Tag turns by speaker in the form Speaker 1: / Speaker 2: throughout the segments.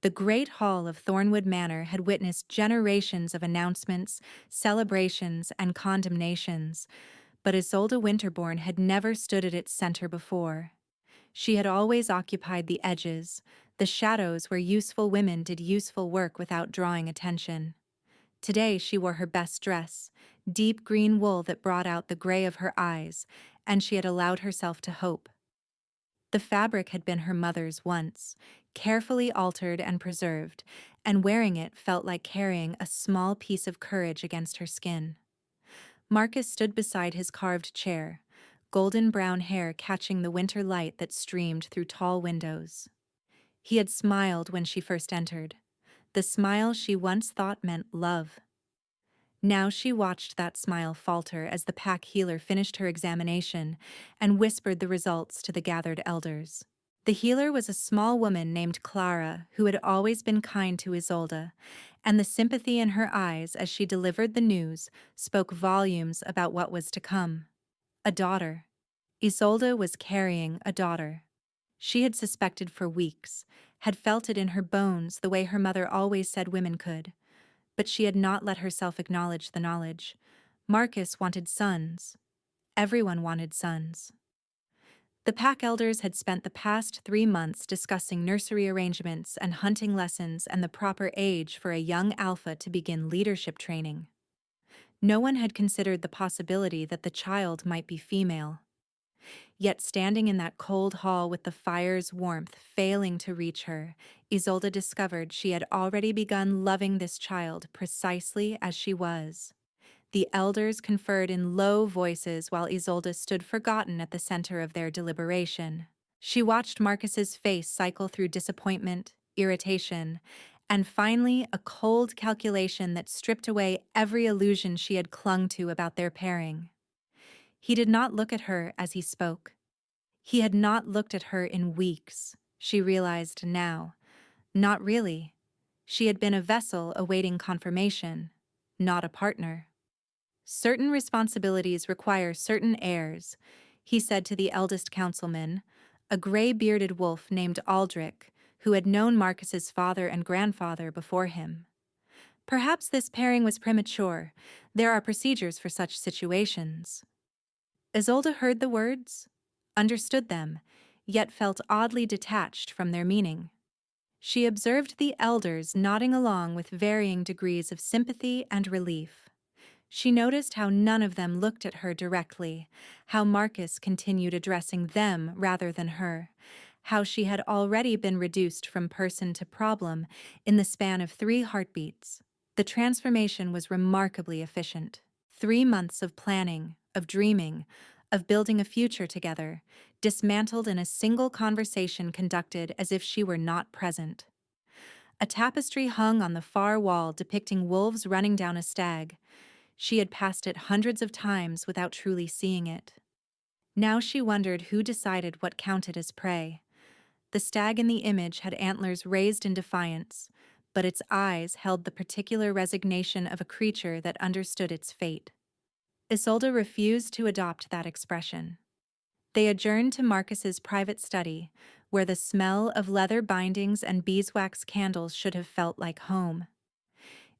Speaker 1: The great hall of Thornwood Manor had witnessed generations of announcements, celebrations, and condemnations, but Isolde Winterbourne had never stood at its center before. She had always occupied the edges, the shadows where useful women did useful work without drawing attention. Today she wore her best dress, deep green wool that brought out the gray of her eyes, and she had allowed herself to hope. The fabric had been her mother's once, carefully altered and preserved, and wearing it felt like carrying a small piece of courage against her skin. Marcus stood beside his carved chair, golden brown hair catching the winter light that streamed through tall windows. He had smiled when she first entered, the smile she once thought meant love. Now she watched that smile falter as the pack healer finished her examination and whispered the results to the gathered elders. The healer was a small woman named Clara who had always been kind to Isolde, and the sympathy in her eyes as she delivered the news spoke volumes about what was to come. A daughter. Isolde was carrying a daughter. She had suspected for weeks, had felt it in her bones the way her mother always said women could. But she had not let herself acknowledge the knowledge. Marcus wanted sons. Everyone wanted sons. The pack elders had spent the past 3 months discussing nursery arrangements and hunting lessons and the proper age for a young alpha to begin leadership training. No one had considered the possibility that the child might be female. Yet standing in that cold hall with the fire's warmth failing to reach her, Isolde discovered she had already begun loving this child precisely as she was. The elders conferred in low voices while Isolde stood forgotten at the center of their deliberation. She watched Marcus's face cycle through disappointment, irritation, and finally a cold calculation that stripped away every illusion she had clung to about their pairing. He did not look at her as he spoke. He had not looked at her in weeks, she realized now. Not really. She had been a vessel awaiting confirmation, not a partner. Certain responsibilities require certain heirs, he said to the eldest councilman, a gray-bearded wolf named Aldrich, who had known Marcus's father and grandfather before him. Perhaps this pairing was premature. There are procedures for such situations. Isolde heard the words, understood them, yet felt oddly detached from their meaning. She observed the elders nodding along with varying degrees of sympathy and relief. She noticed how none of them looked at her directly, how Marcus continued addressing them rather than her, how she had already been reduced from person to problem in the span of 3 heartbeats. The transformation was remarkably efficient. 3 months of planning, of dreaming, of building a future together, dismantled in a single conversation conducted as if she were not present. A tapestry hung on the far wall depicting wolves running down a stag. She had passed it hundreds of times without truly seeing it. Now she wondered who decided what counted as prey. The stag in the image had antlers raised in defiance, but its eyes held the particular resignation of a creature that understood its fate. Isolde refused to adopt that expression. They adjourned to Marcus's private study, where the smell of leather bindings and beeswax candles should have felt like home.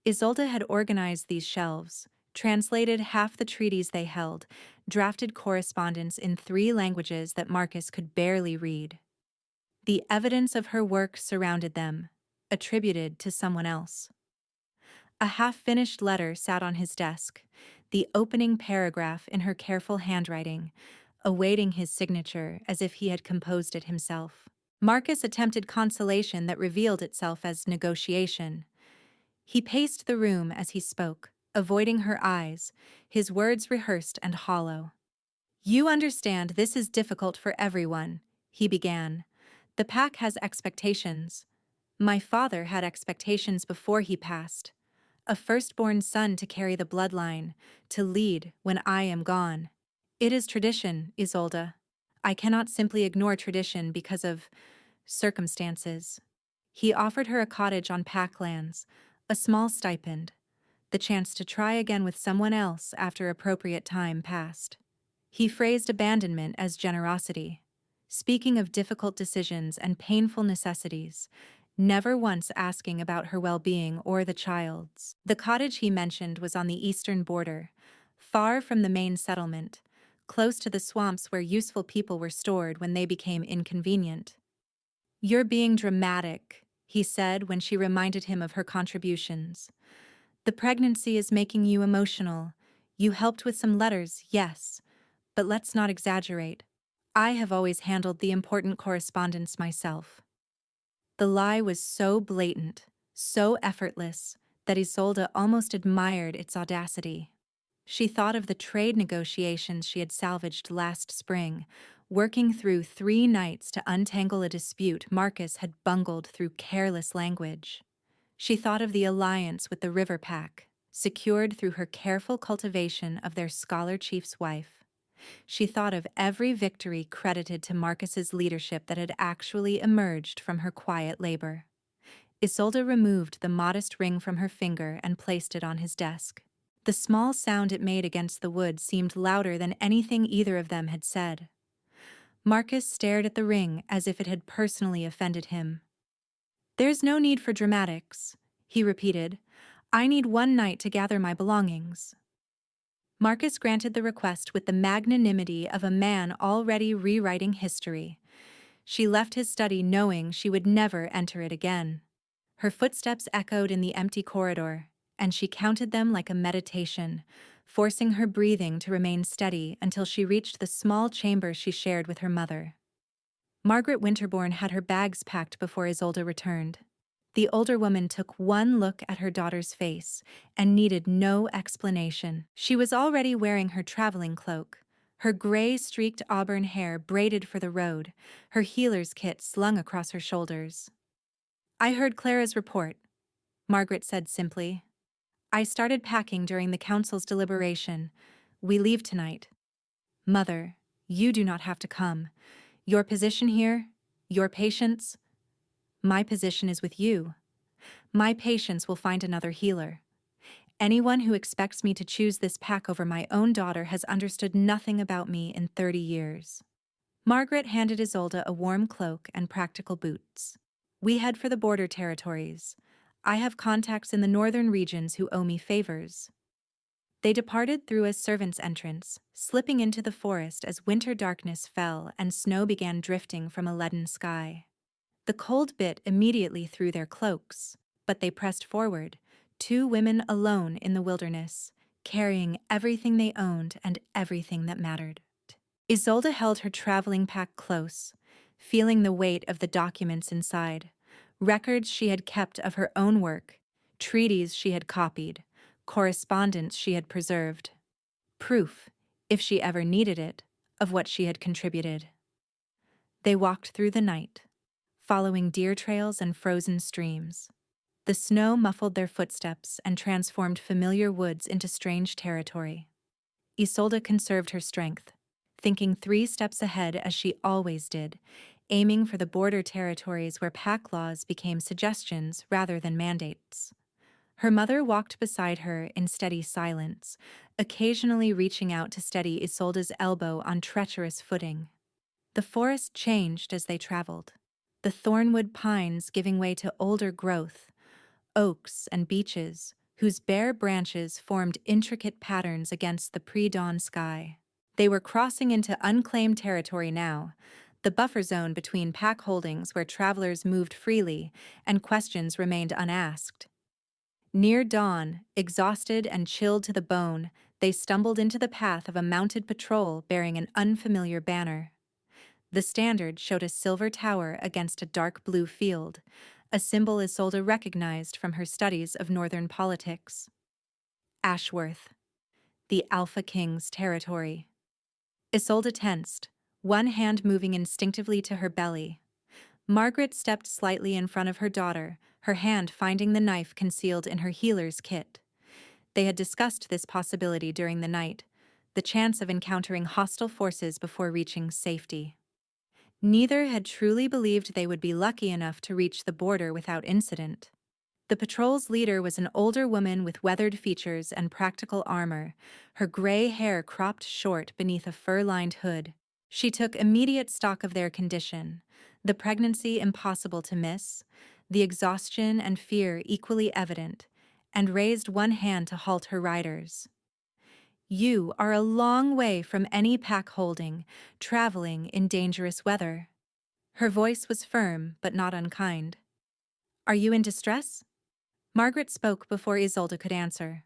Speaker 1: Isolde had organized these shelves, translated half the treaties they held, drafted correspondence in 3 languages that Marcus could barely read. The evidence of her work surrounded them, attributed to someone else. A half-finished letter sat on his desk, the opening paragraph in her careful handwriting, awaiting his signature as if he had composed it himself. Marcus attempted consolation that revealed itself as negotiation. He paced the room as he spoke, avoiding her eyes, his words rehearsed and hollow. "You understand this is difficult for everyone," he began. "The pack has expectations. My father had expectations before he passed. A firstborn son to carry the bloodline, to lead when I am gone. It is tradition, Isolde. I cannot simply ignore tradition because of circumstances." He offered her a cottage on pack lands, a small stipend, the chance to try again with someone else after appropriate time passed. He phrased abandonment as generosity. Speaking of difficult decisions and painful necessities, never once asking about her well-being or the child's. The cottage he mentioned was on the eastern border, far from the main settlement, close to the swamps where useful people were stored when they became inconvenient. "You're being dramatic," he said when she reminded him of her contributions. "The pregnancy is making you emotional. You helped with some letters, yes, but let's not exaggerate. I have always handled the important correspondence myself." The lie was so blatant, so effortless, that Isolde almost admired its audacity. She thought of the trade negotiations she had salvaged last spring, working through 3 nights to untangle a dispute Marcus had bungled through careless language. She thought of the alliance with the River Pack, secured through her careful cultivation of their scholar chief's wife. She thought of every victory credited to Marcus's leadership that had actually emerged from her quiet labor. Isolde removed the modest ring from her finger and placed it on his desk. The small sound it made against the wood seemed louder than anything either of them had said. Marcus stared at the ring as if it had personally offended him. "There's no need for dramatics," he repeated. "I need 1 night to gather my belongings." Marcus granted the request with the magnanimity of a man already rewriting history. She left his study knowing she would never enter it again. Her footsteps echoed in the empty corridor, and she counted them like a meditation, forcing her breathing to remain steady until she reached the small chamber she shared with her mother. Margaret Winterbourne had her bags packed before Isolde returned. The older woman took one look at her daughter's face and needed no explanation. She was already wearing her traveling cloak, her gray-streaked auburn hair braided for the road, her healer's kit slung across her shoulders. "I heard Clara's report," Margaret said simply. "I started packing during the council's deliberation. We leave tonight." "Mother, you do not have to come. Your position here, your patients, my position is with you. My patients will find another healer. Anyone who expects me to choose this pack over my own daughter has understood nothing about me in 30 years. Margaret handed Isolde a warm cloak and practical boots. "We head for the border territories. I have contacts in the northern regions who owe me favors." They departed through a servant's entrance, slipping into the forest as winter darkness fell and snow began drifting from a leaden sky. The cold bit immediately through their cloaks, but they pressed forward, 2 women alone in the wilderness, carrying everything they owned and everything that mattered. Isolde held her traveling pack close, feeling the weight of the documents inside, records she had kept of her own work, treaties she had copied, correspondence she had preserved. Proof, if she ever needed it, of what she had contributed. They walked through the night, following deer trails and frozen streams. The snow muffled their footsteps and transformed familiar woods into strange territory. Isolde conserved her strength, thinking 3 steps ahead as she always did, aiming for the border territories where pack laws became suggestions rather than mandates. Her mother walked beside her in steady silence, occasionally reaching out to steady Isolde's elbow on treacherous footing. The forest changed as they traveled, the thornwood pines giving way to older growth, oaks and beeches, whose bare branches formed intricate patterns against the pre-dawn sky. They were crossing into unclaimed territory now, the buffer zone between pack holdings where travelers moved freely and questions remained unasked. Near dawn, exhausted and chilled to the bone, they stumbled into the path of a mounted patrol bearing an unfamiliar banner. The standard showed a silver tower against a dark blue field, a symbol Isolde recognized from her studies of northern politics. Ashworth, the Alpha King's territory. Isolde tensed, one hand moving instinctively to her belly. Margaret stepped slightly in front of her daughter, her hand finding the knife concealed in her healer's kit. They had discussed this possibility during the night, the chance of encountering hostile forces before reaching safety. Neither had truly believed they would be lucky enough to reach the border without incident. The patrol's leader was an older woman with weathered features and practical armor, her gray hair cropped short beneath a fur-lined hood. She took immediate stock of their condition, the pregnancy impossible to miss, the exhaustion and fear equally evident, and raised one hand to halt her riders. You are a long way from any pack holding, traveling in dangerous weather. Her voice was firm but not unkind. Are you in distress? Margaret spoke before Isolde could answer.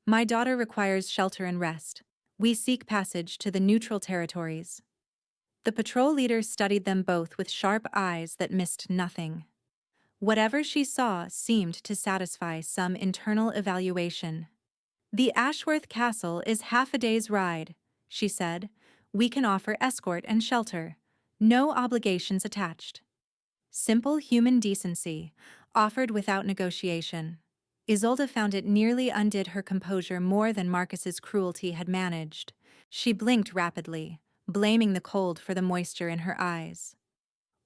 Speaker 1: My daughter requires shelter and rest. We seek passage to the neutral territories. The patrol leader studied them both with sharp eyes that missed nothing. Whatever she saw seemed to satisfy some internal evaluation. The Ashworth Castle is half a day's ride, she said. We can offer escort and shelter. No obligations attached. Simple human decency, offered without negotiation. Isolde found it nearly undid her composure more than Marcus's cruelty had managed. She blinked rapidly, blaming the cold for the moisture in her eyes.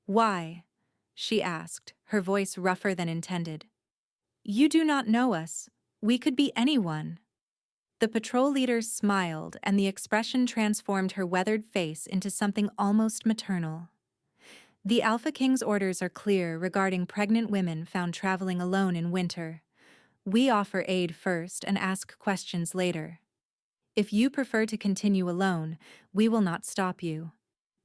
Speaker 1: Why? She asked, her voice rougher than intended. You do not know us. We could be anyone. The patrol leader smiled, and the expression transformed her weathered face into something almost maternal. The Alpha King's orders are clear regarding pregnant women found traveling alone in winter. We offer aid first and ask questions later. If you prefer to continue alone, we will not stop you.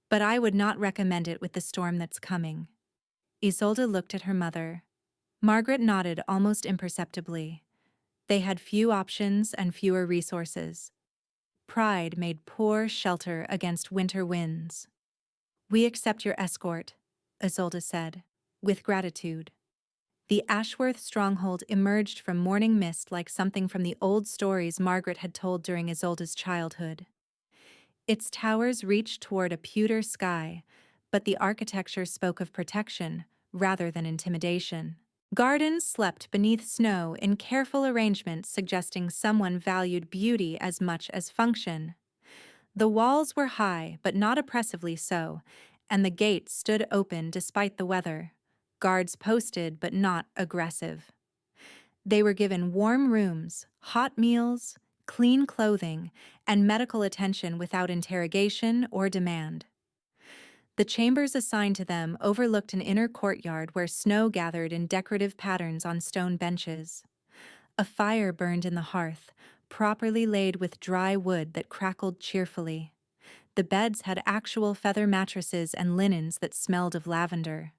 Speaker 1: But I would not recommend it with the storm that's coming. Isolde looked at her mother. Margaret nodded almost imperceptibly. They had few options and fewer resources. Pride made poor shelter against winter winds. We accept your escort, Isolde said, with gratitude. The Ashworth stronghold emerged from morning mist like something from the old stories Margaret had told during Isolde's childhood. Its towers reached toward a pewter sky, but the architecture spoke of protection rather than intimidation. Gardens slept beneath snow in careful arrangements suggesting someone valued beauty as much as function. The walls were high, but not oppressively so, and the gates stood open despite the weather. Guards posted, but not aggressive. They were given warm rooms, hot meals, clean clothing, and medical attention without interrogation or demand. The chambers assigned to them overlooked an inner courtyard where snow gathered in decorative patterns on stone benches. A fire burned in the hearth, properly laid with dry wood that crackled cheerfully. The beds had actual feather mattresses and linens that smelled of lavender.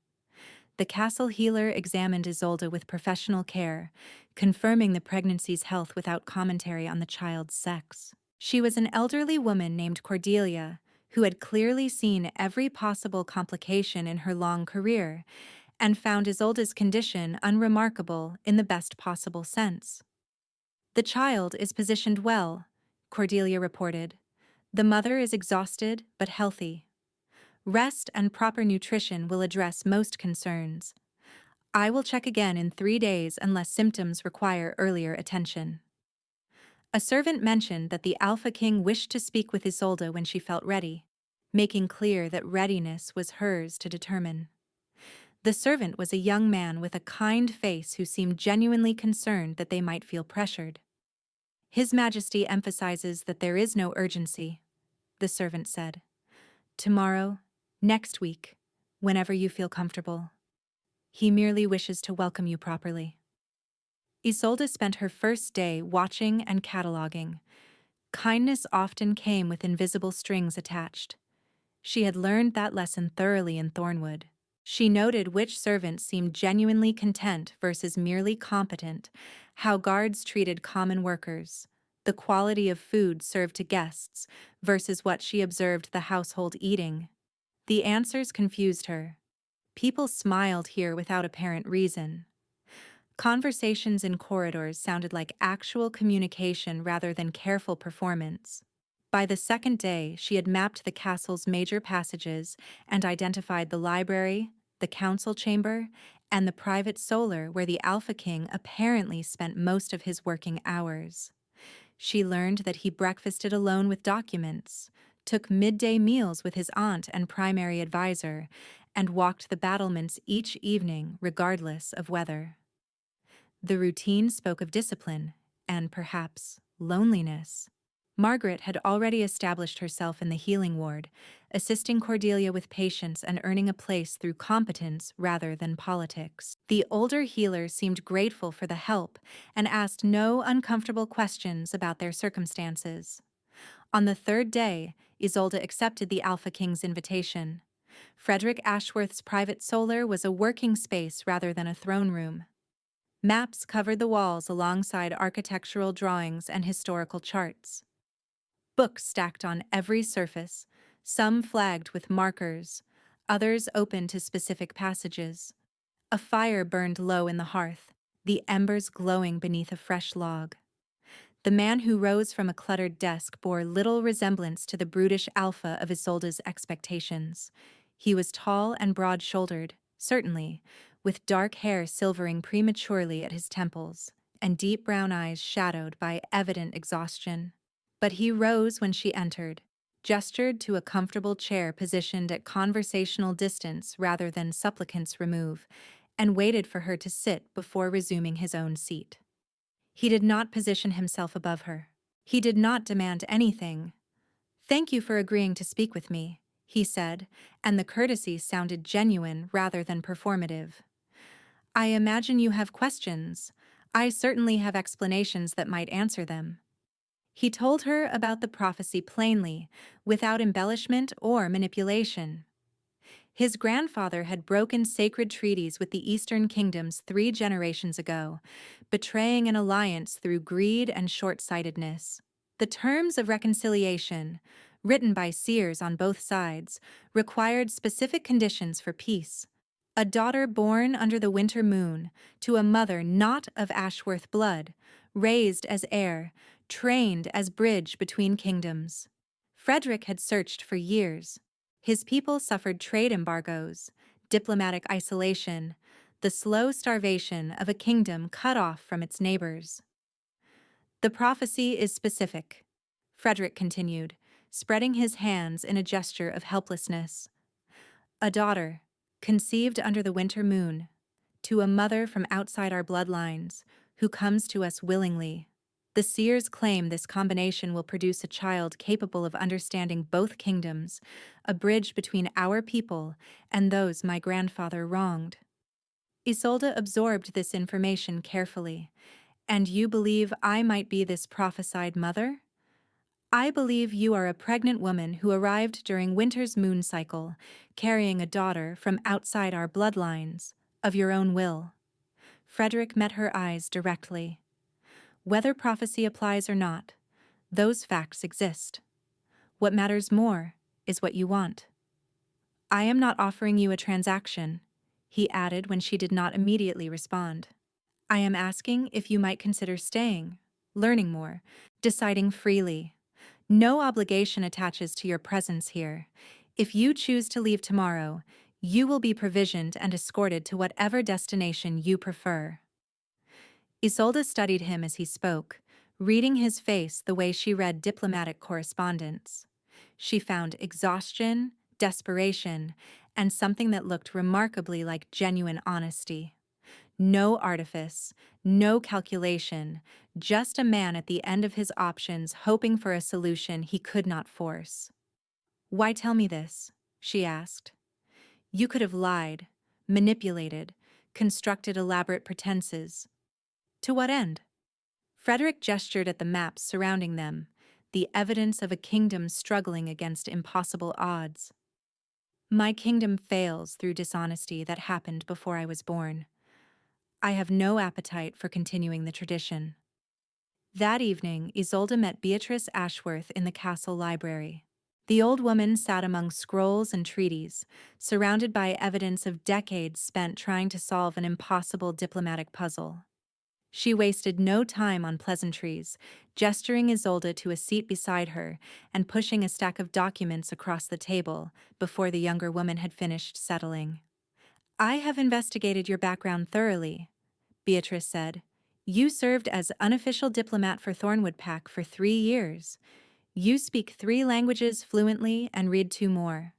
Speaker 1: The castle healer examined Isolde with professional care, confirming the pregnancy's health without commentary on the child's sex. She was an elderly woman named Cordelia, who had clearly seen every possible complication in her long career, and found Isolde's condition unremarkable in the best possible sense. The child is positioned well, Cordelia reported. The mother is exhausted but healthy. Rest and proper nutrition will address most concerns. I will check again in 3 days unless symptoms require earlier attention. A servant mentioned that the Alpha King wished to speak with Isolde when she felt ready, making clear that readiness was hers to determine. The servant was a young man with a kind face who seemed genuinely concerned that they might feel pressured. His Majesty emphasizes that there is no urgency, the servant said. Tomorrow, next week, whenever you feel comfortable. He merely wishes to welcome you properly. Isolde spent her first day watching and cataloging. Kindness often came with invisible strings attached. She had learned that lesson thoroughly in Thornwood. She noted which servants seemed genuinely content versus merely competent, how guards treated common workers, the quality of food served to guests versus what she observed the household eating. The answers confused her. People smiled here without apparent reason. Conversations in corridors sounded like actual communication rather than careful performance. By the second day, she had mapped the castle's major passages and identified the library, the council chamber, and the private solar where the Alpha King apparently spent most of his working hours. She learned that he breakfasted alone with documents, took midday meals with his aunt and primary advisor, and walked the battlements each evening regardless of weather. The routine spoke of discipline and, perhaps, loneliness. Margaret had already established herself in the healing ward, assisting Cordelia with patients and earning a place through competence rather than politics. The older healer seemed grateful for the help and asked no uncomfortable questions about their circumstances. On the third day, Isolde accepted the Alpha King's invitation. Frederick Ashworth's private solar was a working space rather than a throne room. Maps covered the walls alongside architectural drawings and historical charts. Books stacked on every surface, some flagged with markers, others open to specific passages. A fire burned low in the hearth, the embers glowing beneath a fresh log. The man who rose from a cluttered desk bore little resemblance to the brutish alpha of Isolde's expectations. He was tall and broad-shouldered, certainly, with dark hair silvering prematurely at his temples, and deep brown eyes shadowed by evident exhaustion. But he rose when she entered, gestured to a comfortable chair positioned at conversational distance rather than supplicant's remove, and waited for her to sit before resuming his own seat. He did not position himself above her. He did not demand anything. "Thank you for agreeing to speak with me," he said, and the courtesy sounded genuine rather than performative. "I imagine you have questions. I certainly have explanations that might answer them." He told her about the prophecy plainly, without embellishment or manipulation. His grandfather had broken sacred treaties with the Eastern kingdoms 3 generations ago, betraying an alliance through greed and short-sightedness. The terms of reconciliation, written by seers on both sides, required specific conditions for peace. A daughter born under the winter moon, to a mother not of Ashworth blood, raised as heir, trained as bridge between kingdoms. Frederick had searched for years. His people suffered trade embargoes, diplomatic isolation, the slow starvation of a kingdom cut off from its neighbors. "The prophecy is specific," Frederick continued, spreading his hands in a gesture of helplessness. "A daughter, conceived under the winter moon, to a mother from outside our bloodlines, who comes to us willingly. The seers claim this combination will produce a child capable of understanding both kingdoms, a bridge between our people and those my grandfather wronged." Isolde absorbed this information carefully. "And you believe I might be this prophesied mother?" "I believe you are a pregnant woman who arrived during winter's moon cycle, carrying a daughter from outside our bloodlines, of your own will." Frederick met her eyes directly. "Whether prophecy applies or not, those facts exist. What matters more is what you want." "I am not offering you a transaction," he added when she did not immediately respond. "I am asking if you might consider staying, learning more, deciding freely. No obligation attaches to your presence here. If you choose to leave tomorrow, you will be provisioned and escorted to whatever destination you prefer." Isolde studied him as he spoke, reading his face the way she read diplomatic correspondence. She found exhaustion, desperation, and something that looked remarkably like genuine honesty. No artifice, no calculation, just a man at the end of his options hoping for a solution he could not force. "Why tell me this?" she asked. "You could have lied, manipulated, constructed elaborate pretenses. To what end?" Frederick gestured at the maps surrounding them, the evidence of a kingdom struggling against impossible odds. "My kingdom fails through dishonesty that happened before I was born. I have no appetite for continuing the tradition." That evening, Isolde met Beatrice Ashworth in the castle library. The old woman sat among scrolls and treaties, surrounded by evidence of decades spent trying to solve an impossible diplomatic puzzle. She wasted no time on pleasantries, gesturing Isolde to a seat beside her and pushing a stack of documents across the table before the younger woman had finished settling. "I have investigated your background thoroughly," Beatrice said. "You served as unofficial diplomat for Thornwood Pack for 3 years. You speak 3 languages fluently and read 2 more.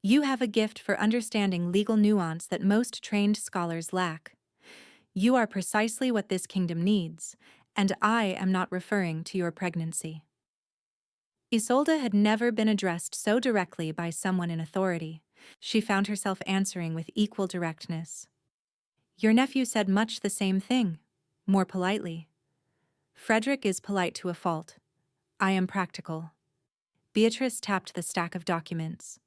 Speaker 1: You have a gift for understanding legal nuance that most trained scholars lack. You are precisely what this kingdom needs, and I am not referring to your pregnancy." Isolde had never been addressed so directly by someone in authority. She found herself answering with equal directness. Your nephew said much the same thing, more politely. Frederick is polite to a fault. I am practical. Beatrice tapped the stack of documents.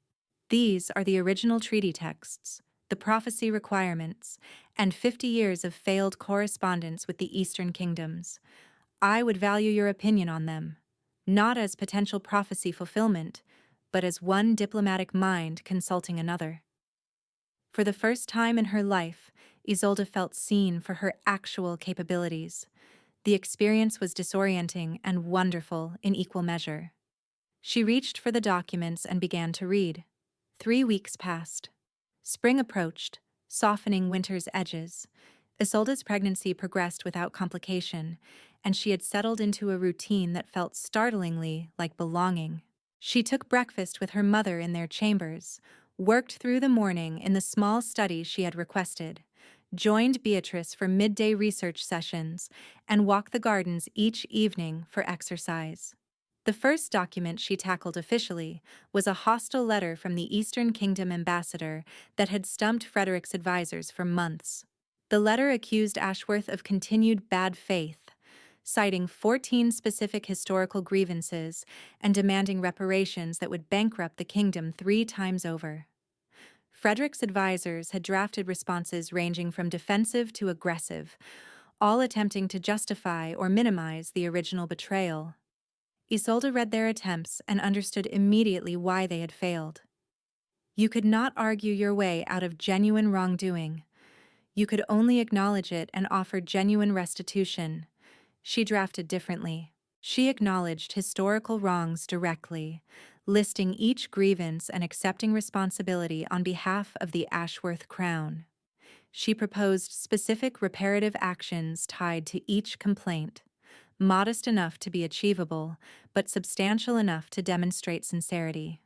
Speaker 1: These are the original treaty texts, the prophecy requirements, and 50 years of failed correspondence with the Eastern kingdoms. I would value your opinion on them, not as potential prophecy fulfillment, but as one diplomatic mind consulting another. For the first time in her life, Isolde felt seen for her actual capabilities. The experience was disorienting and wonderful in equal measure. She reached for the documents and began to read. 3 weeks passed. Spring approached, softening winter's edges. Isolde's pregnancy progressed without complication, and she had settled into a routine that felt startlingly like belonging. She took breakfast with her mother in their chambers, worked through the morning in the small study she had requested, joined Beatrice for midday research sessions, and walked the gardens each evening for exercise. The first document she tackled officially was a hostile letter from the Eastern Kingdom ambassador that had stumped Frederick's advisors for months. The letter accused Ashworth of continued bad faith, citing 14 specific historical grievances and demanding reparations that would bankrupt the kingdom 3 times over. Frederick's advisors had drafted responses ranging from defensive to aggressive, all attempting to justify or minimize the original betrayal. Isolde read their attempts and understood immediately why they had failed. You could not argue your way out of genuine wrongdoing. You could only acknowledge it and offer genuine restitution. She drafted differently. She acknowledged historical wrongs directly, listing each grievance and accepting responsibility on behalf of the Ashworth crown. She proposed specific reparative actions tied to each complaint, modest enough to be achievable, but substantial enough to demonstrate sincerity.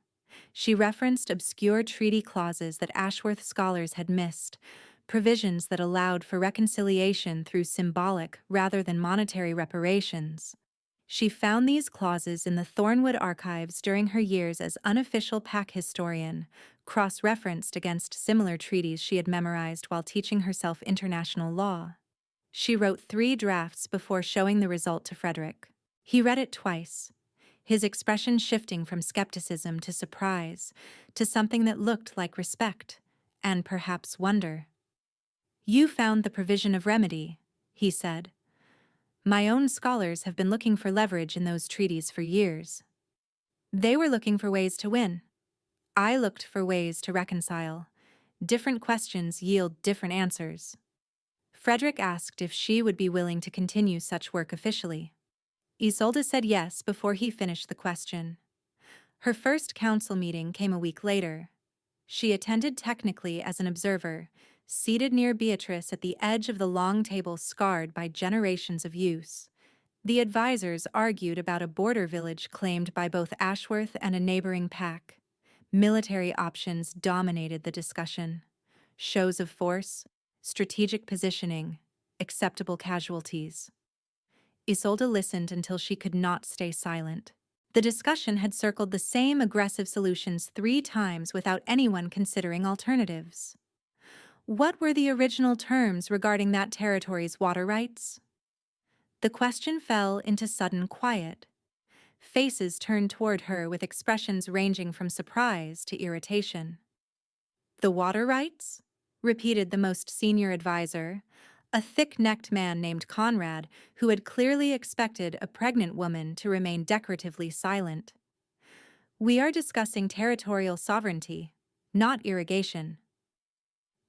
Speaker 1: She referenced obscure treaty clauses that Ashworth scholars had missed, provisions that allowed for reconciliation through symbolic rather than monetary reparations. She found these clauses in the Thornwood archives during her years as unofficial pack historian, cross-referenced against similar treaties she had memorized while teaching herself international law. She wrote 3 drafts before showing the result to Frederick. He read it twice, his expression shifting from skepticism to surprise, to something that looked like respect, and perhaps wonder. You found the provision of remedy, he said. My own scholars have been looking for leverage in those treaties for years. They were looking for ways to win. I looked for ways to reconcile. Different questions yield different answers. Frederick asked if she would be willing to continue such work officially. Isolde said yes before he finished the question. Her first council meeting came a week later. She attended technically as an observer, seated near Beatrice at the edge of the long table scarred by generations of use. The advisors argued about a border village claimed by both Ashworth and a neighboring pack. Military options dominated the discussion. Shows of force, strategic positioning, acceptable casualties. Isolde listened until she could not stay silent. The discussion had circled the same aggressive solutions 3 times without anyone considering alternatives. What were the original terms regarding that territory's water rights? The question fell into sudden quiet. Faces turned toward her with expressions ranging from surprise to irritation. The water rights? Repeated the most senior advisor, a thick-necked man named Conrad who had clearly expected a pregnant woman to remain decoratively silent. We are discussing territorial sovereignty, not irrigation.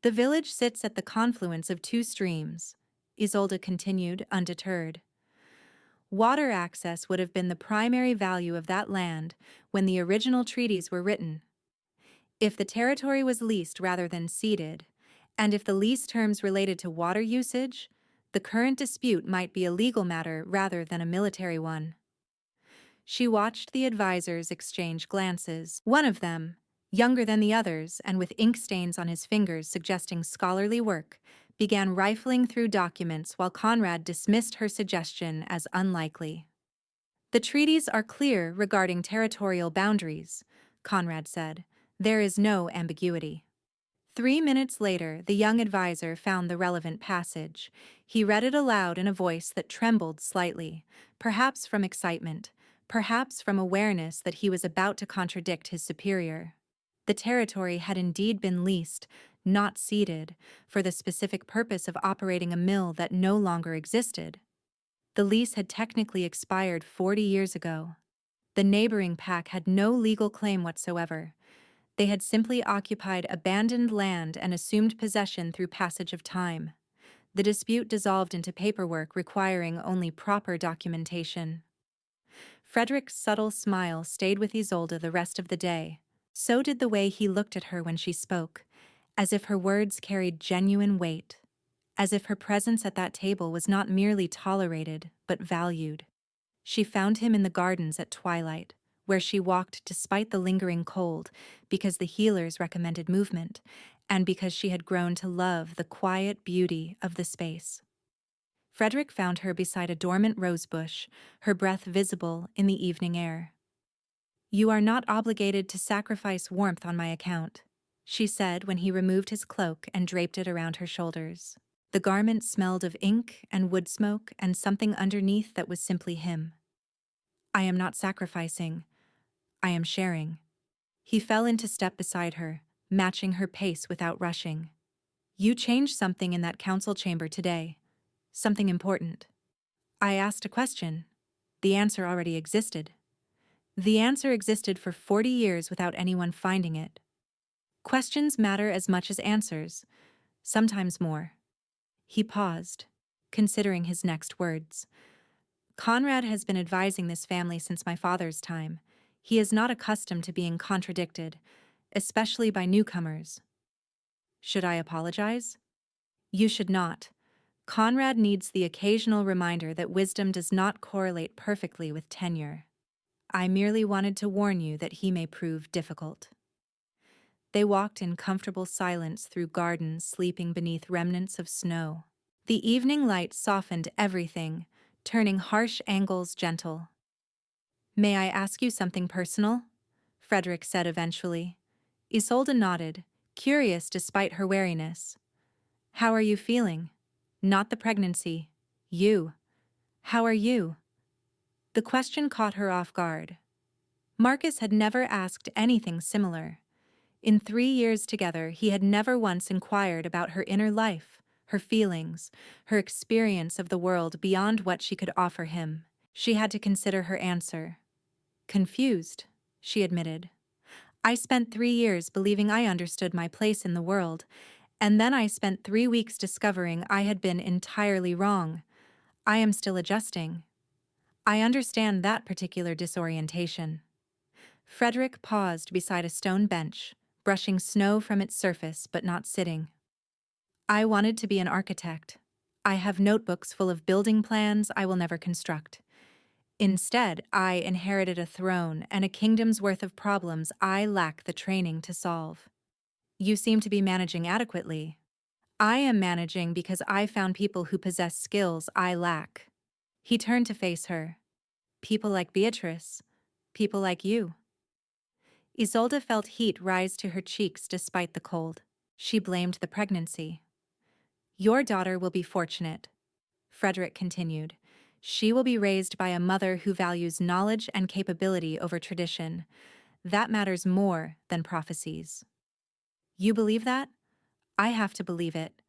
Speaker 1: The village sits at the confluence of 2 streams, Isolde continued, undeterred. Water access would have been the primary value of that land when the original treaties were written. If the territory was leased rather than ceded, and if the lease terms related to water usage, the current dispute might be a legal matter rather than a military one. She watched the advisors exchange glances. One of them, younger than the others and with ink stains on his fingers suggesting scholarly work, began rifling through documents while Conrad dismissed her suggestion as unlikely. The treaties are clear regarding territorial boundaries, Conrad said. There is no ambiguity. 3 minutes later, the young advisor found the relevant passage. He read it aloud in a voice that trembled slightly, perhaps from excitement, perhaps from awareness that he was about to contradict his superior. The territory had indeed been leased, not ceded, for the specific purpose of operating a mill that no longer existed. The lease had technically expired 40 years ago. The neighboring pack had no legal claim whatsoever. They had simply occupied abandoned land and assumed possession through passage of time. The dispute dissolved into paperwork requiring only proper documentation. Frederick's subtle smile stayed with Isolde the rest of the day. So did the way he looked at her when she spoke, as if her words carried genuine weight, as if her presence at that table was not merely tolerated, but valued. She found him in the gardens at twilight, where she walked despite the lingering cold, because the healers recommended movement, and because she had grown to love the quiet beauty of the space. Frederick found her beside a dormant rosebush, her breath visible in the evening air. "You are not obligated to sacrifice warmth on my account," she said when he removed his cloak and draped it around her shoulders. The garment smelled of ink and wood smoke and something underneath that was simply him. "I am not sacrificing. I am sharing." He fell into step beside her, matching her pace without rushing. "You changed something in that council chamber today. Something important." I asked a question. The answer already existed. The answer existed for 40 years without anyone finding it. Questions matter as much as answers, sometimes more. He paused, considering his next words. "Conrad has been advising this family since my father's time. He is not accustomed to being contradicted, especially by newcomers." "Should I apologize?" "You should not. Conrad needs the occasional reminder that wisdom does not correlate perfectly with tenure. I merely wanted to warn you that he may prove difficult." They walked in comfortable silence through gardens sleeping beneath remnants of snow. The evening light softened everything, turning harsh angles gentle. "May I ask you something personal?" Frederick said eventually. Isolde nodded, curious despite her wariness. "How are you feeling? Not the pregnancy. You. How are you?" The question caught her off guard. Marcus had never asked anything similar. In 3 years together, he had never once inquired about her inner life, her feelings, her experience of the world beyond what she could offer him. She had to consider her answer. "Confused," she admitted. "I spent 3 years believing I understood my place in the world, and then I spent 3 weeks discovering I had been entirely wrong. I am still adjusting." "I understand that particular disorientation." Frederick paused beside a stone bench, brushing snow from its surface but not sitting. "I wanted to be an architect. I have notebooks full of building plans I will never construct. Instead, I inherited a throne and a kingdom's worth of problems I lack the training to solve." "You seem to be managing adequately." "I am managing because I found people who possess skills I lack." He turned to face her. "People like Beatrice. People like you." Isolde felt heat rise to her cheeks despite the cold. She blamed the pregnancy. "Your daughter will be fortunate," Frederick continued. "She will be raised by a mother who values knowledge and capability over tradition. That matters more than prophecies." "You believe that?" "I have to believe it.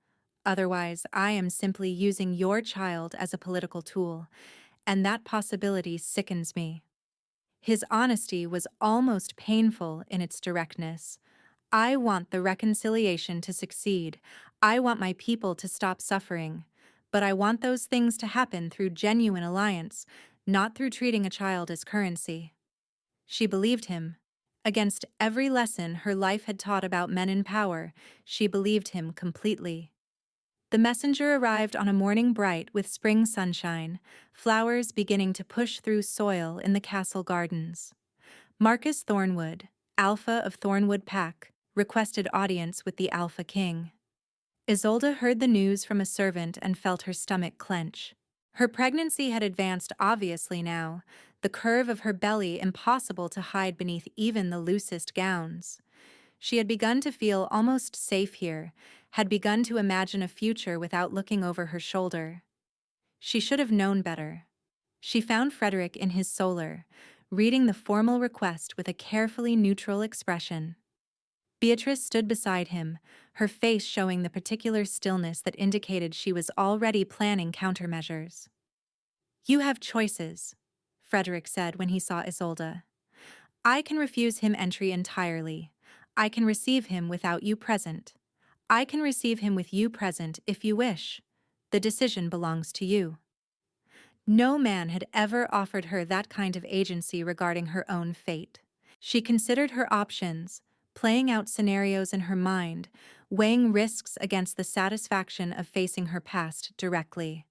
Speaker 1: Otherwise, I am simply using your child as a political tool, and that possibility sickens me." His honesty was almost painful in its directness. "I want the reconciliation to succeed. I want my people to stop suffering. But I want those things to happen through genuine alliance, not through treating a child as currency." She believed him. Against every lesson her life had taught about men in power, she believed him completely. The messenger arrived on a morning bright with spring sunshine, flowers beginning to push through soil in the castle gardens. Marcus Thornwood, Alpha of Thornwood Pack, requested audience with the Alpha King. Isolde heard the news from a servant and felt her stomach clench. Her pregnancy had advanced obviously now. the curve of her belly impossible to hide beneath even the loosest gowns. She had begun to feel almost safe here, had begun to imagine a future without looking over her shoulder. She should have known better. She found Frederick in his solar, reading the formal request with a carefully neutral expression. Beatrice stood beside him, her face showing the particular stillness that indicated she was already planning countermeasures. "You have choices," Frederick said when he saw Isolde. "I can refuse him entry entirely. I can receive him without you present. I can receive him with you present if you wish. The decision belongs to you." No man had ever offered her that kind of agency regarding her own fate. She considered her options, playing out scenarios in her mind, weighing risks against the satisfaction of facing her past directly.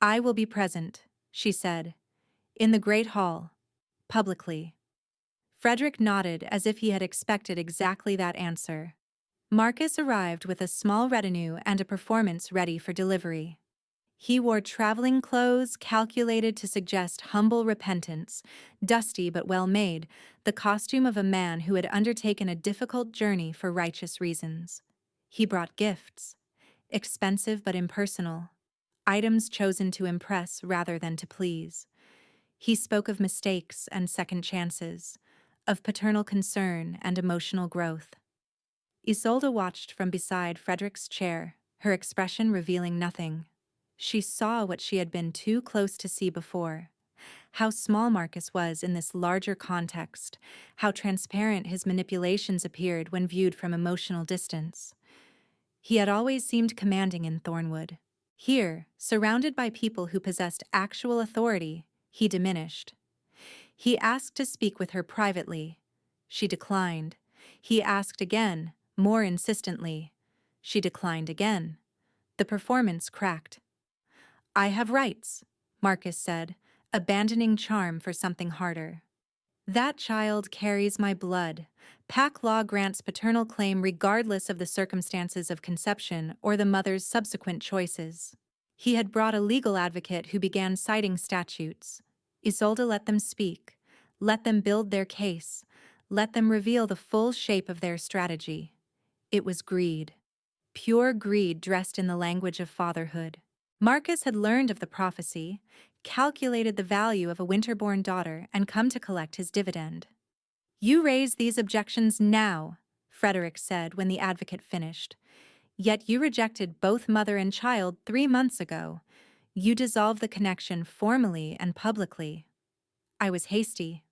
Speaker 1: "I will be present," she said, "in the Great Hall, publicly." Frederick nodded as if he had expected exactly that answer. Marcus arrived with a small retinue and a performance ready for delivery. He wore traveling clothes calculated to suggest humble repentance, dusty but well-made, the costume of a man who had undertaken a difficult journey for righteous reasons. He brought gifts, expensive but impersonal, items chosen to impress rather than to please. He spoke of mistakes and second chances, of paternal concern and emotional growth. Isolde watched from beside Frederick's chair, her expression revealing nothing. She saw what she had been too close to see before. How small Marcus was in this larger context, how transparent his manipulations appeared when viewed from emotional distance. He had always seemed commanding in Thornwood. Here, surrounded by people who possessed actual authority, he diminished. He asked to speak with her privately. She declined. He asked again, more insistently. She declined again. The performance cracked. "I have rights," Marcus said, abandoning charm for something harder. "That child carries my blood. Pack law grants paternal claim regardless of the circumstances of conception or the mother's subsequent choices." He had brought a legal advocate who began citing statutes. Isolde let them speak, let them build their case, let them reveal the full shape of their strategy. It was greed. Pure greed dressed in the language of fatherhood. Marcus had learned of the prophecy, calculated the value of a winter-born daughter, and come to collect his dividend. "You raise these objections now," Frederick said when the advocate finished. "Yet you rejected both mother and child 3 months ago. You dissolved the connection formally and publicly." "I was hasty.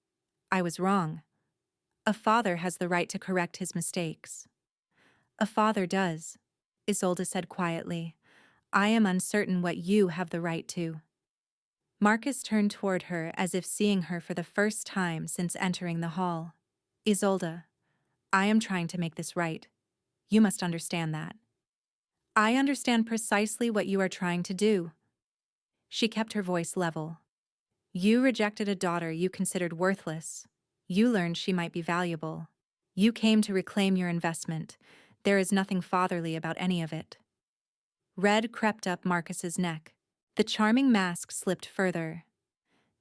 Speaker 1: I was wrong. A father has the right to correct his mistakes." "A father does," Isolde said quietly. "I am uncertain what you have the right to." Marcus turned toward her as if seeing her for the first time since entering the hall. "Isolde, I am trying to make this right. You must understand that." "I understand precisely what you are trying to do." She kept her voice level. "You rejected a daughter you considered worthless. You learned she might be valuable. You came to reclaim your investment. There is nothing fatherly about any of it." Red crept up Marcus's neck. The charming mask slipped further.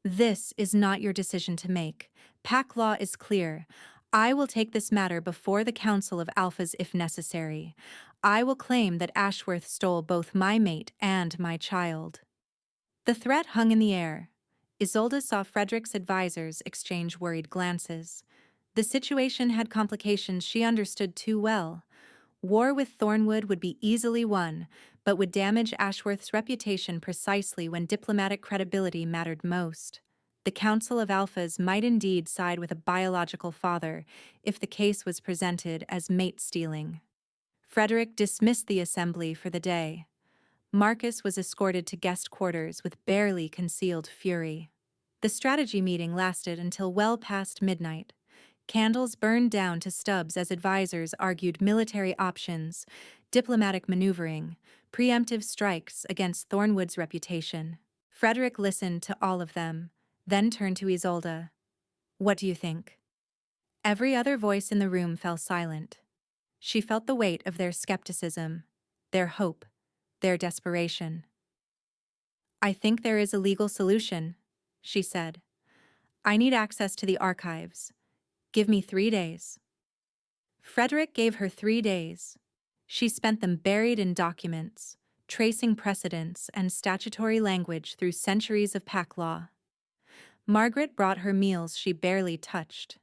Speaker 1: "This is not your decision to make. Pack law is clear. I will take this matter before the Council of Alphas if necessary. I will claim that Ashworth stole both my mate and my child." The threat hung in the air. Isolde saw Frederick's advisors exchange worried glances. The situation had complications she understood too well. War with Thornwood would be easily won, but would damage Ashworth's reputation precisely when diplomatic credibility mattered most. The Council of Alphas might indeed side with a biological father if the case was presented as mate-stealing. Frederick dismissed the assembly for the day. Marcus was escorted to guest quarters with barely concealed fury. The strategy meeting lasted until well past midnight. Candles burned down to stubs as advisors argued military options, diplomatic maneuvering, preemptive strikes against Thornwood's reputation. Frederick listened to all of them, then turned to Isolde. "What do you think?" Every other voice in the room fell silent. She felt the weight of their skepticism, their hope, their desperation. "I think there is a legal solution," she said. I need access to the archives. Give me 3 days. Frederick gave her 3 days. She spent them buried in documents, tracing precedents and statutory language through centuries of pack law. Margaret brought her meals she barely touched.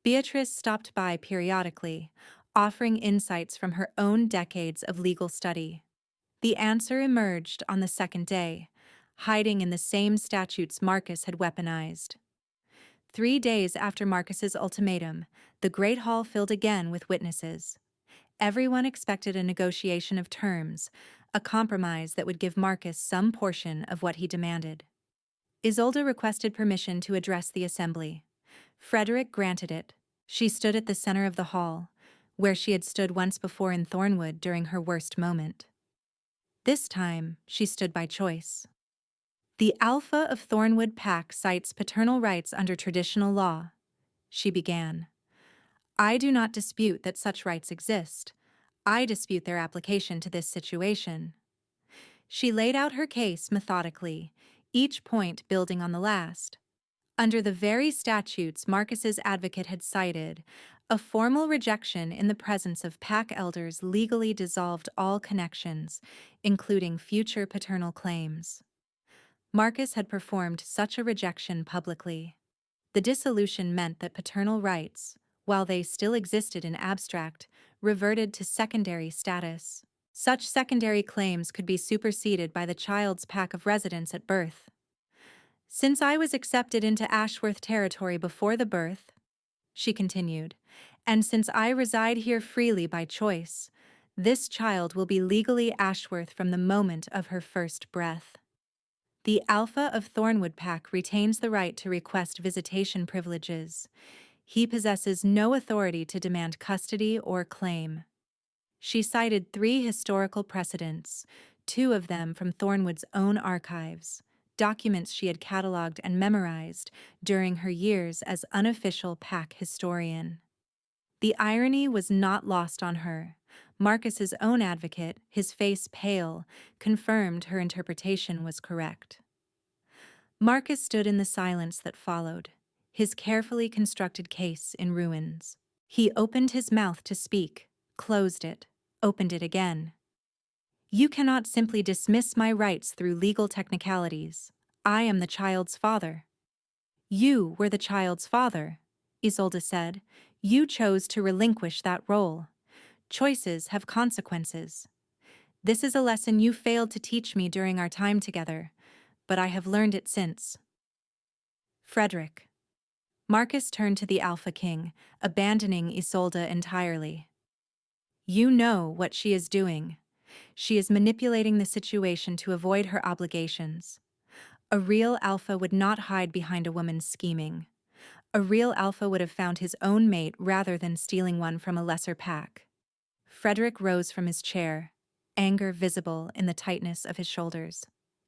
Speaker 1: Beatrice stopped by periodically, offering insights from her own decades of legal study. The answer emerged on the second day, hiding in the same statutes Marcus had weaponized. 3 days after Marcus's ultimatum, the Great Hall filled again with witnesses. Everyone expected a negotiation of terms, a compromise that would give Marcus some portion of what he demanded. Isolde requested permission to address the assembly. Frederick granted it. She stood at the center of the hall, where she had stood once before in Thornwood during her worst moment. This time, she stood by choice. The Alpha of Thornwood Pack cites paternal rights under traditional law, she began. I do not dispute that such rights exist. I dispute their application to this situation. She laid out her case methodically, each point building on the last. Under the very statutes Marcus's advocate had cited, a formal rejection in the presence of pack elders legally dissolved all connections, including future paternal claims. Marcus had performed such a rejection publicly. The dissolution meant that paternal rights, while they still existed in abstract, reverted to secondary status. Such secondary claims could be superseded by the child's pack of residence at birth. Since I was accepted into Ashworth territory before the birth, she continued, and since I reside here freely by choice, this child will be legally Ashworth from the moment of her first breath. The Alpha of Thornwood Pack retains the right to request visitation privileges. He possesses no authority to demand custody or claim. She cited 3 historical precedents, 2 of them from Thornwood's own archives, documents she had cataloged and memorized during her years as unofficial pack historian. The irony was not lost on her. Marcus's own advocate, his face pale, confirmed her interpretation was correct. Marcus stood in the silence that followed, his carefully constructed case in ruins. He opened his mouth to speak, closed it, opened it again. You cannot simply dismiss my rights through legal technicalities. I am the child's father. You were the child's father, Isolde said. You chose to relinquish that role. Choices have consequences. This is a lesson you failed to teach me during our time together, but I have learned it since. Frederick. Marcus turned to the Alpha King, abandoning Isolde entirely. You know what she is doing. She is manipulating the situation to avoid her obligations. A real alpha would not hide behind a woman's scheming. A real alpha would have found his own mate rather than stealing one from a lesser pack. Frederick rose from his chair, anger visible in the tightness of his shoulders.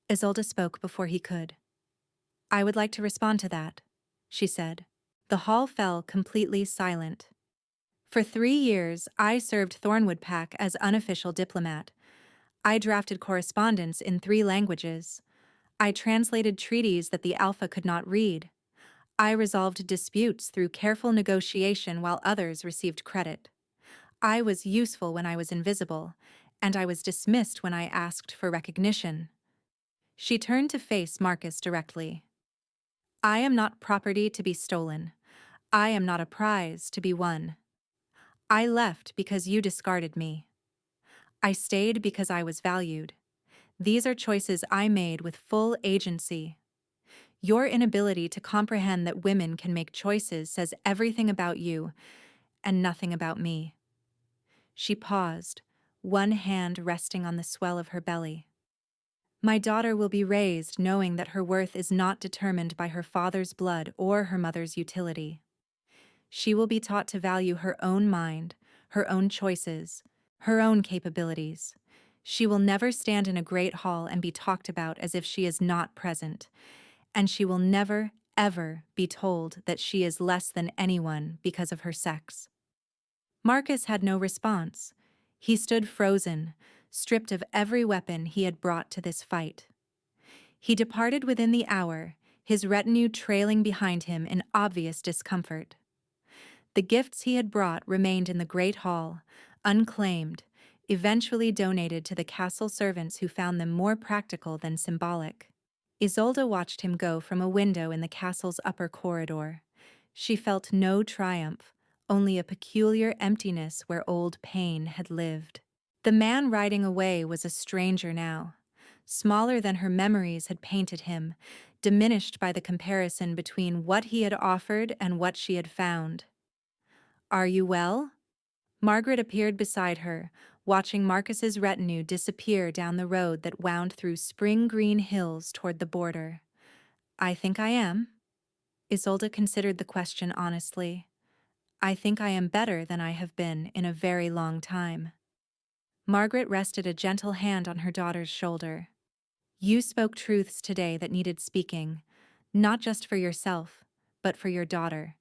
Speaker 1: Isolde spoke before he could. I would like to respond to that, she said. The hall fell completely silent. For 3 years, I served Thornwood Pack as unofficial diplomat. I drafted correspondence in 3 languages. I translated treaties that the Alpha could not read. I resolved disputes through careful negotiation while others received credit. I was useful when I was invisible, and I was dismissed when I asked for recognition. She turned to face Marcus directly. I am not property to be stolen. I am not a prize to be won. I left because you discarded me. I stayed because I was valued. These are choices I made with full agency. Your inability to comprehend that women can make choices says everything about you and nothing about me. She paused, one hand resting on the swell of her belly. My daughter will be raised knowing that her worth is not determined by her father's blood or her mother's utility. She will be taught to value her own mind, her own choices, her own capabilities. She will never stand in a great hall and be talked about as if she is not present, and she will never, ever be told that she is less than anyone because of her sex. Marcus had no response. He stood frozen, stripped of every weapon he had brought to this fight. He departed within the hour, his retinue trailing behind him in obvious discomfort. The gifts he had brought remained in the great hall, unclaimed, eventually donated to the castle servants who found them more practical than symbolic. Isolde watched him go from a window in the castle's upper corridor. She felt no triumph, only a peculiar emptiness where old pain had lived. The man riding away was a stranger now, smaller than her memories had painted him, diminished by the comparison between what he had offered and what she had found. "Are you well?" Margaret appeared beside her, watching Marcus's retinue disappear down the road that wound through spring-green hills toward the border. "I think I am." Isolde considered the question honestly. "I think I am better than I have been in a very long time." Margaret rested a gentle hand on her daughter's shoulder. "You spoke truths today that needed speaking, not just for yourself, but for your daughter,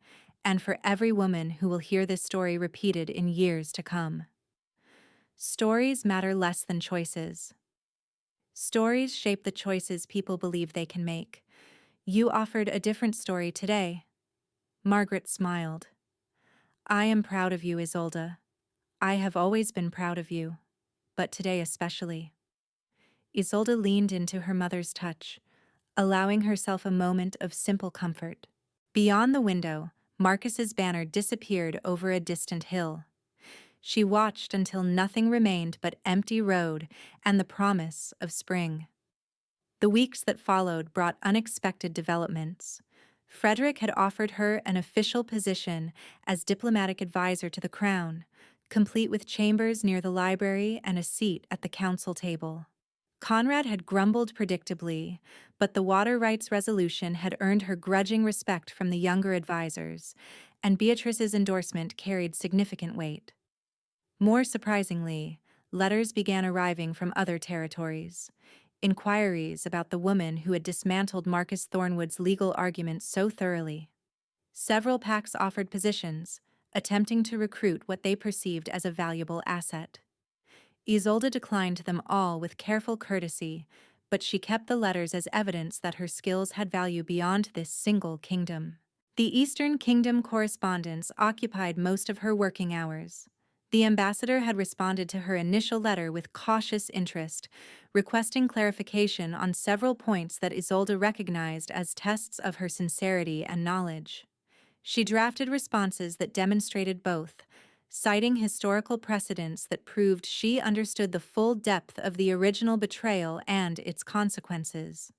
Speaker 1: and for every woman who will hear this story repeated in years to come. Stories matter less than choices. Stories shape the choices people believe they can make. You offered a different story today." Margaret smiled. "I am proud of you, Isolde. I have always been proud of you, but today especially." Isolde leaned into her mother's touch, allowing herself a moment of simple comfort. Beyond the window, Marcus's banner disappeared over a distant hill. She watched until nothing remained but empty road and the promise of spring. The weeks that followed brought unexpected developments. Frederick had offered her an official position as diplomatic advisor to the crown, complete with chambers near the library and a seat at the council table. Conrad had grumbled predictably, but the water rights resolution had earned her grudging respect from the younger advisors, and Beatrice's endorsement carried significant weight. More surprisingly, letters began arriving from other territories. Inquiries about the woman who had dismantled Marcus Thornwood's legal arguments so thoroughly. Several pacts offered positions, attempting to recruit what they perceived as a valuable asset. Isolde declined them all with careful courtesy, but she kept the letters as evidence that her skills had value beyond this single kingdom. The Eastern Kingdom correspondence occupied most of her working hours. The ambassador had responded to her initial letter with cautious interest, requesting clarification on several points that Isolde recognized as tests of her sincerity and knowledge. She drafted responses that demonstrated both, citing historical precedents that proved she understood the full depth of the original betrayal and its consequences.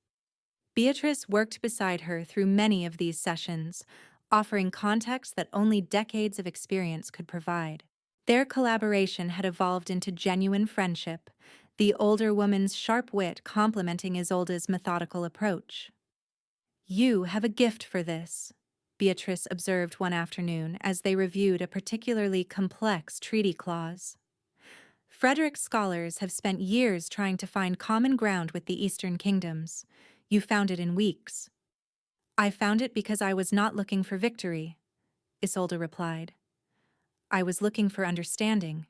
Speaker 1: Beatrice worked beside her through many of these sessions, offering context that only decades of experience could provide. Their collaboration had evolved into genuine friendship, the older woman's sharp wit complementing Isolde's methodical approach. "You have a gift for this," Beatrice observed one afternoon as they reviewed a particularly complex treaty clause. "Frederick's scholars have spent years trying to find common ground with the Eastern kingdoms. You found it in weeks." "I found it because I was not looking for victory," Isolde replied. "I was looking for understanding."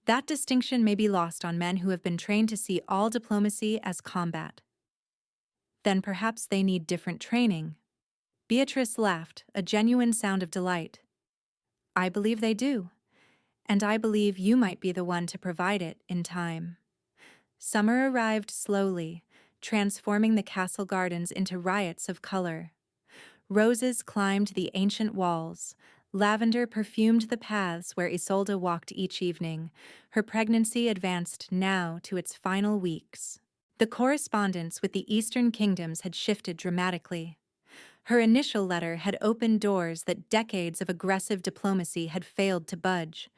Speaker 1: That distinction may be lost on men who have been trained to see all diplomacy as combat. Then perhaps they need different training. Beatrice laughed, a genuine sound of delight. "I believe they do, and I believe you might be the one to provide it in time." Summer arrived slowly, transforming the castle gardens into riots of color. Roses climbed the ancient walls, lavender perfumed the paths where Isolde walked each evening. Her pregnancy advanced now to its final weeks. The correspondence with the Eastern kingdoms had shifted dramatically. Her initial letter had opened doors that decades of aggressive diplomacy had failed to budge.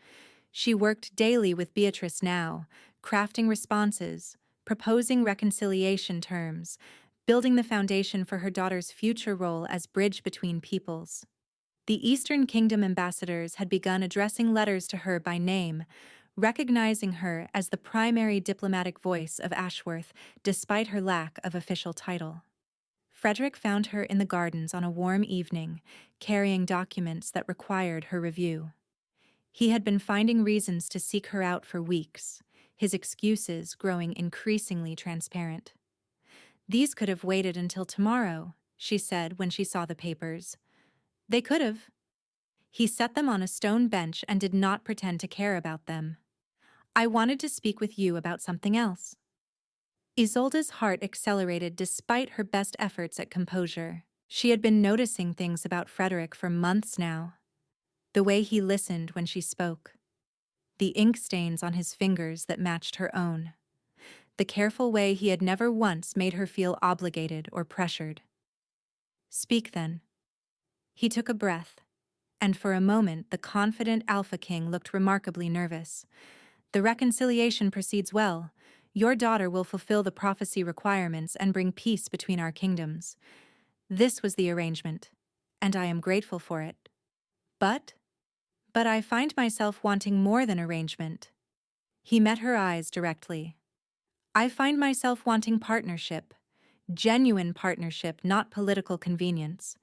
Speaker 1: She worked daily with Beatrice now, crafting responses, proposing reconciliation terms, building the foundation for her daughter's future role as bridge between peoples. The Eastern Kingdom ambassadors had begun addressing letters to her by name, recognizing her as the primary diplomatic voice of Ashworth despite her lack of official title. Frederick found her in the gardens on a warm evening, carrying documents that required her review. He had been finding reasons to seek her out for weeks, his excuses growing increasingly transparent. These could have waited until tomorrow, she said when she saw the papers. They could have. He set them on a stone bench and did not pretend to care about them. I wanted to speak with you about something else. Isolde's heart accelerated despite her best efforts at composure. She had been noticing things about Frederick for months now. The way he listened when she spoke. The ink stains on his fingers that matched her own. The careful way he had never once made her feel obligated or pressured. Speak then. He took a breath, and for a moment the confident Alpha King looked remarkably nervous. The reconciliation proceeds well. Your daughter will fulfill the prophecy requirements and bring peace between our kingdoms. This was the arrangement, and I am grateful for it. But I find myself wanting more than arrangement. He met her eyes directly. I find myself wanting partnership. Genuine partnership, not political convenience.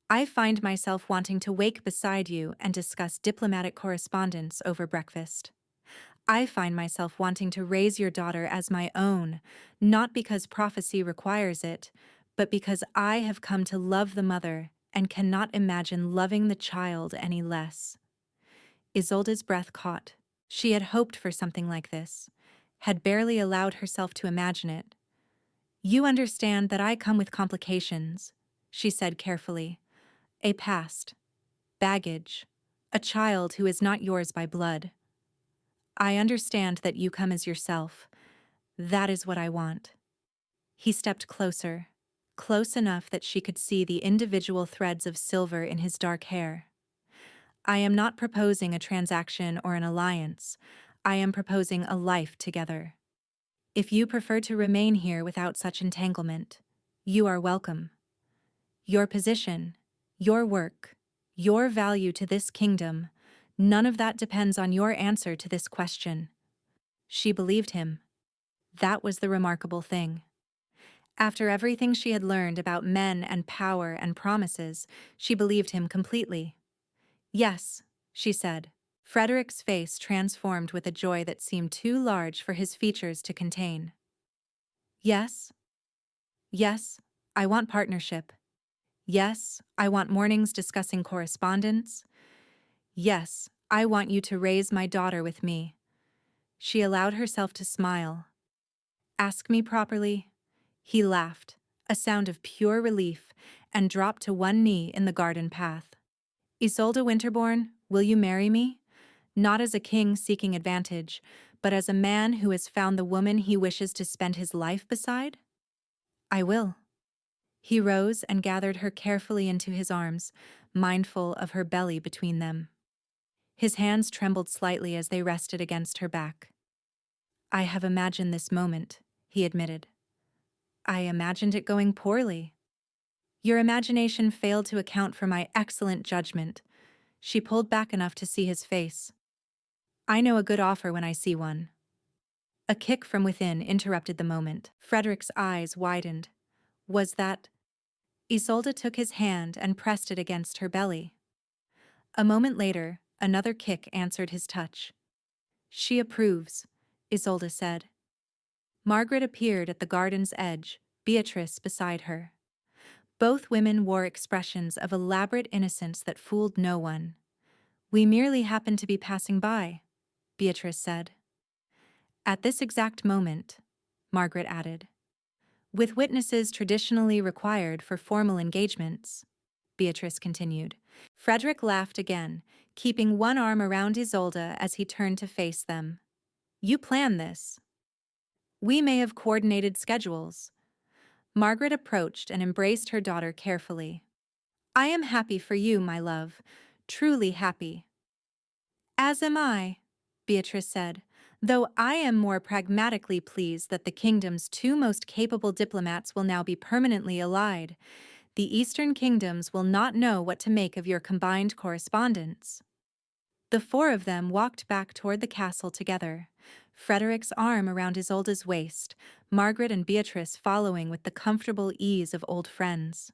Speaker 1: I find myself wanting to wake beside you and discuss diplomatic correspondence over breakfast. I find myself wanting to raise your daughter as my own, not because prophecy requires it, but because I have come to love the mother and cannot imagine loving the child any less. Isolde's breath caught. She had hoped for something like this, had barely allowed herself to imagine it. You understand that I come with complications, she said carefully. A past, baggage, a child who is not yours by blood. I understand that you come as yourself. That is what I want. He stepped closer, close enough that she could see the individual threads of silver in his dark hair. I am not proposing a transaction or an alliance. I am proposing a life together. If you prefer to remain here without such entanglement, you are welcome. Your position, your work, your value to this kingdom, none of that depends on your answer to this question. She believed him. That was the remarkable thing. After everything she had learned about men and power and promises, she believed him completely. Yes, she said. Frederick's face transformed with a joy that seemed too large for his features to contain. Yes. Yes, I want partnership. Yes, I want mornings discussing correspondence. Yes, I want you to raise my daughter with me. She allowed herself to smile. Ask me properly. He laughed, a sound of pure relief, and dropped to one knee in the garden path. Isolde Winterborn, will you marry me? Not as a king seeking advantage, but as a man who has found the woman he wishes to spend his life beside? I will. He rose and gathered her carefully into his arms, mindful of her belly between them. His hands trembled slightly as they rested against her back. I have imagined this moment, he admitted. I imagined it going poorly. Your imagination failed to account for my excellent judgment. She pulled back enough to see his face. I know a good offer when I see one. A kick from within interrupted the moment. Frederick's eyes widened. Was that... Isolde took his hand and pressed it against her belly. A moment later, another kick answered his touch. She approves, Isolde said. Margaret appeared at the garden's edge, Beatrice beside her. Both women wore expressions of elaborate innocence that fooled no one. We merely happened to be passing by, Beatrice said. At this exact moment, Margaret added. With witnesses traditionally required for formal engagements, Beatrice continued. Frederick laughed again, keeping one arm around Isolde as he turned to face them. You planned this. We may have coordinated schedules. Margaret approached and embraced her daughter carefully. I am happy for you, my love, truly happy. As am I, Beatrice said, though I am more pragmatically pleased that the kingdom's two most capable diplomats will now be permanently allied. The Eastern kingdoms will not know what to make of your combined correspondence. The four of them walked back toward the castle together, Frederick's arm around Isolde's waist, Margaret and Beatrice following with the comfortable ease of old friends.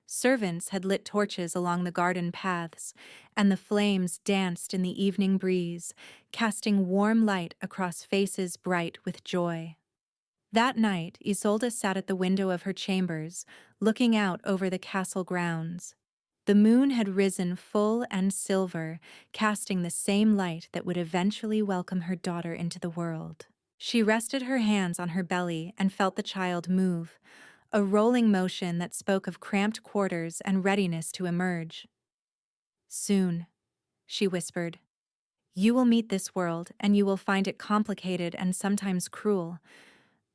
Speaker 1: Servants had lit torches along the garden paths, and the flames danced in the evening breeze, casting warm light across faces bright with joy. That night, Isolde sat at the window of her chambers, looking out over the castle grounds. The moon had risen full and silver, casting the same light that would eventually welcome her daughter into the world. She rested her hands on her belly and felt the child move, a rolling motion that spoke of cramped quarters and readiness to emerge. "Soon," she whispered. "You will meet this world, and you will find it complicated and sometimes cruel,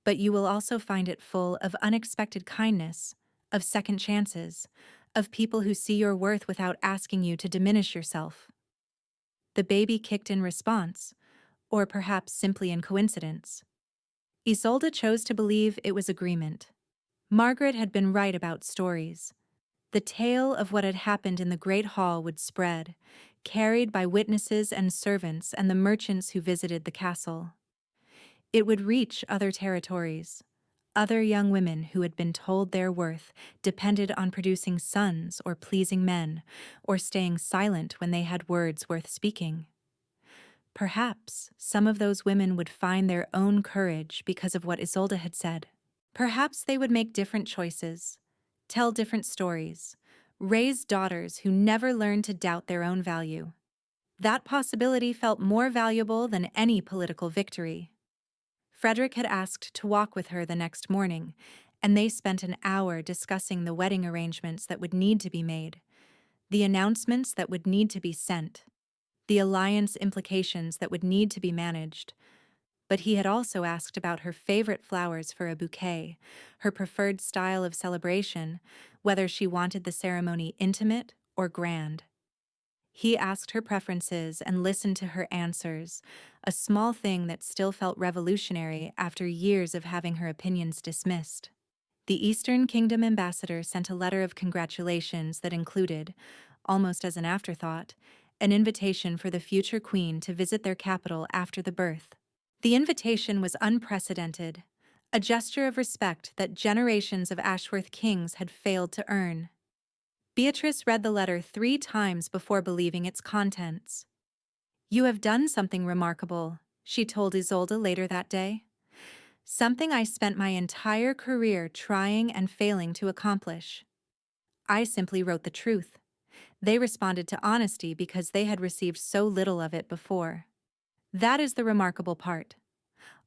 Speaker 1: but you will also find it full of unexpected kindness, of second chances, of people who see your worth without asking you to diminish yourself." The baby kicked in response, or perhaps simply in coincidence. Isolde chose to believe it was agreement. Margaret had been right about stories. The tale of what had happened in the great hall would spread, carried by witnesses and servants and the merchants who visited the castle. It would reach other territories. Other young women who had been told their worth depended on producing sons or pleasing men, or staying silent when they had words worth speaking. Perhaps some of those women would find their own courage because of what Isolde had said. Perhaps they would make different choices, tell different stories, raise daughters who never learned to doubt their own value. That possibility felt more valuable than any political victory. Frederick had asked to walk with her the next morning, and they spent an hour discussing the wedding arrangements that would need to be made, the announcements that would need to be sent, the alliance implications that would need to be managed. But he had also asked about her favorite flowers for a bouquet, her preferred style of celebration, whether she wanted the ceremony intimate or grand. He asked her preferences and listened to her answers, a small thing that still felt revolutionary after years of having her opinions dismissed. The Eastern Kingdom ambassador sent a letter of congratulations that included, almost as an afterthought, an invitation for the future queen to visit their capital after the birth. The invitation was unprecedented, a gesture of respect that generations of Ashworth kings had failed to earn. Beatrice read the letter 3 times before believing its contents. "You have done something remarkable," she told Isolde later that day. "Something I spent my entire career trying and failing to accomplish." I simply wrote the truth. They responded to honesty because they had received so little of it before. That is the remarkable part.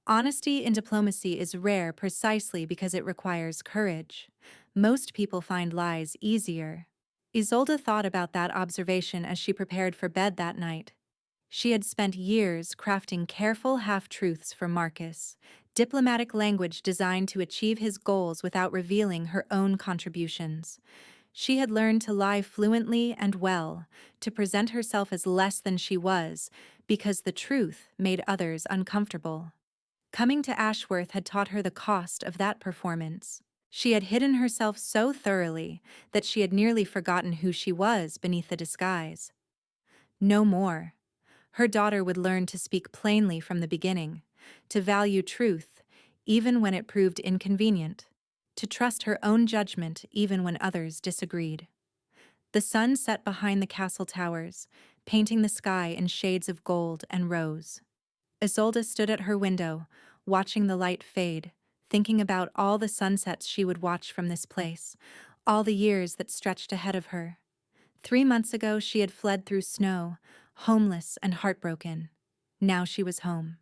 Speaker 1: Honesty in diplomacy is rare precisely because it requires courage. Most people find lies easier. Isolde thought about that observation as she prepared for bed that night. She had spent years crafting careful half-truths for Marcus, diplomatic language designed to achieve his goals without revealing her own contributions. She had learned to lie fluently and well, to present herself as less than she was, because the truth made others uncomfortable. Coming to Ashworth had taught her the cost of that performance. She had hidden herself so thoroughly that she had nearly forgotten who she was beneath the disguise. No more. Her daughter would learn to speak plainly from the beginning, to value truth, even when it proved inconvenient, to trust her own judgment even when others disagreed. The sun set behind the castle towers, painting the sky in shades of gold and rose. Isolde stood at her window, watching the light fade, thinking about all the sunsets she would watch from this place, all the years that stretched ahead of her. 3 months ago she had fled through snow, homeless and heartbroken. Now she was home.